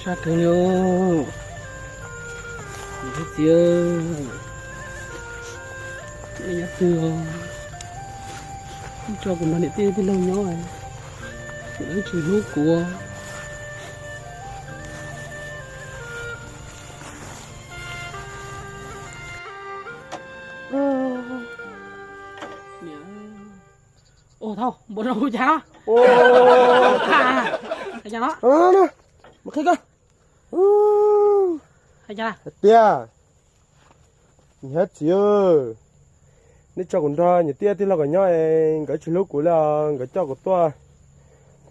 Sát thương nhau. Thế chưa? Đây nhá tưa. Cho cùng nó để tiêu cái lâu nhau này. Đấy chỉ lúc của. Ồ thôi, bộ đâu chả. Ô. Thấy chả nó. Nè. Mà khi cơ. Thấy chả. Tia. Hết chưa? Nếu cho con ra, tia thì là cái nhau em cái chỉ lúc của là cái cho của tôi.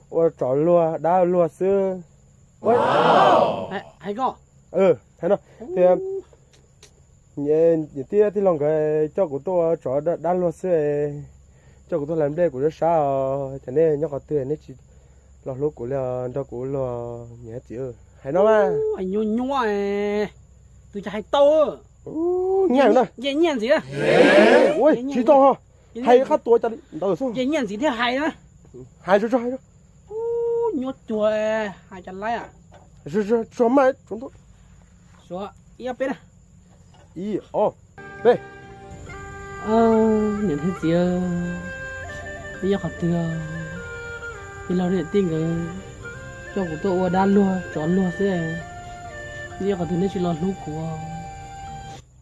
Ôi trò lúa, đá lúa xưa. Hay có. Thấy nó. Thì nhẹ tia thì lòng cái cho của tôi trò đá lúa xưa. Cho của tôi làm đây của nó sao cho nên nhóc có tiền nên chỉ lò lúc của là đó của lò nhẹ chữ hay nó mà Anh nhô nhô này tôi cho hay to nghe này dễ nhiên gì đó ui chỉ to ha hay khát tuổi cho đi đâu xuống dễ nhiên gì thế hay đó hay cho nhô chùa hai chân lấy à cho mai chúng tôi số ý bên này ý đây nhận thấy gì bây giờ học từ thìเราđiện tin cái cho của tôi đan luôn chọn luôn thế bây giờ có từ nên chỉ lo lúc của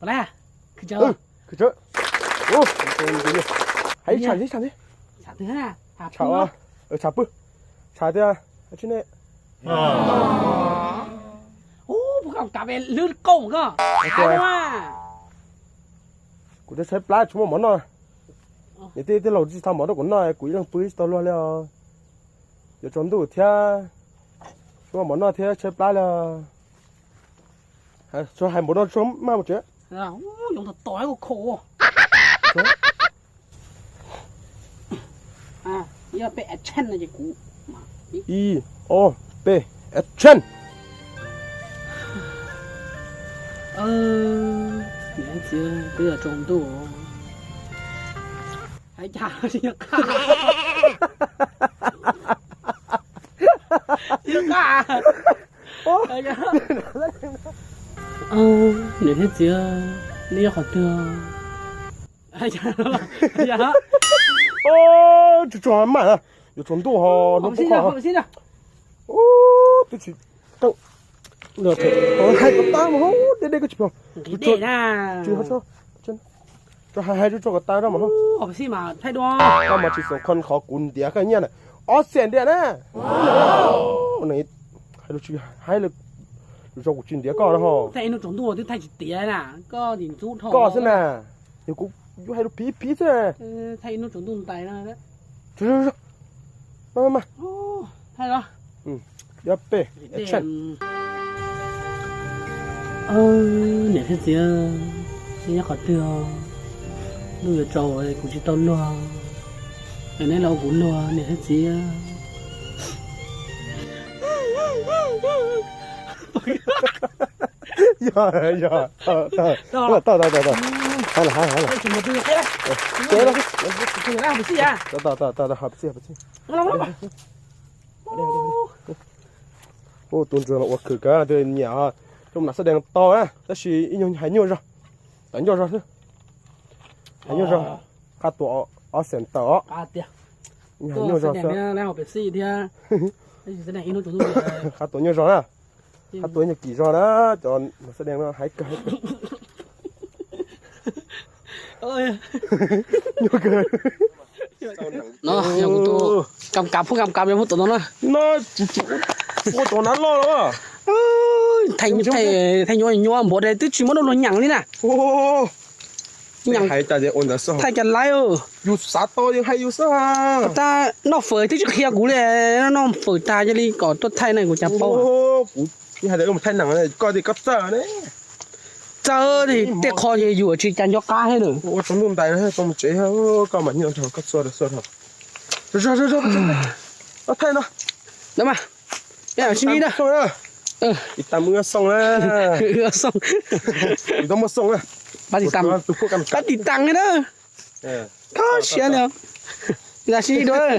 bà lẽ cứ chờ ô hãy trả đi trả thứ nào trả trả bự trả đi à chứ này bố cậu cả về lươn cổng cơ của tôi xếp lá chúng món nào những cái lẩu gì thằng món đó cũng nói quý đang quý tao luôn là giờ trốn đủ theo chúng món nào theo xếp lá là cho hai món đó trốn mà một chuyện dùng thật tỏi của khổ giờ bị action là gì cũ B action nhớ chưa bây giờ trốn đủ hãy chào chị cả chị cả nhớ hết chưa đi học trường hãy chào dạ trốn mà giờ trốn đủ hò nó cũng khó xin nào tôi chỉ đâu được hai cái tay mà hú đây cái chụp không để na chưa hết sao chân cho hai đứa cho cái tay đó mà không xin mà thay đồ tao mà chỉ số con khó cuốn đĩa cái nhá này xịn đĩa nè này hai là cho cuộc chuyện đĩa có đó hả thay nó trốn đồ thì thay chỉ tía nè có thì chút thôi có thế nè nhiều cũng hai đứa phí thế thay nó trốn đồ tay nè đấy chưa mà thay đó Yep, action. Nè thế gì đi nhắc chưa bây giờ trâu cũng chỉ tao luôn ngày nay lâu cũng luôn nè thế gì tao hay là chúng ta đưa thế thế đó chúng ta làm gì à tao học gì ô tuần trước là ô khử cả từ nhà trong nãy sẽ đèn to á ta chỉ in hay nhiều rồi đánh nhiều rồi chứ hay nhiều rồi các tổ ở sân to tiệt hay nhiều rồi sao đang học biệt sĩ thì đây sẽ này in nó chúng tôi các tổ nhiều rồi à các tổ nhiều kỳ rồi đó chọn nó sẽ đèn nó hay cả ơi nhiều cười nó nhiều tôi cầm cặp em hút tụi nó ô tổ nó lo đó thành nhua bộ đây tôi chỉ muốn nó nhằng đi nè nhằng hay ta để ổn được sao thay cái lái yêu sát to nhưng hay yêu sao ta nó phơi thì trước kia cũ này nó phơi ta cho đi còn tốt thay này của chả bao cái hai đứa một thay nặng này coi thì cấp giờ đấy giờ thì tiếc khó gì vừa chỉ chăn cho cá hết rồi ô chúng luôn tay nó không chế có mà nhiều thằng cấp giờ được rồi nó thay nó đúng mà cái suy nghĩ đó ít tầm mưa xong á mưa xong ít tầm mưa xong á bắt đi tăng cái đó có xe được là suy nghĩ đó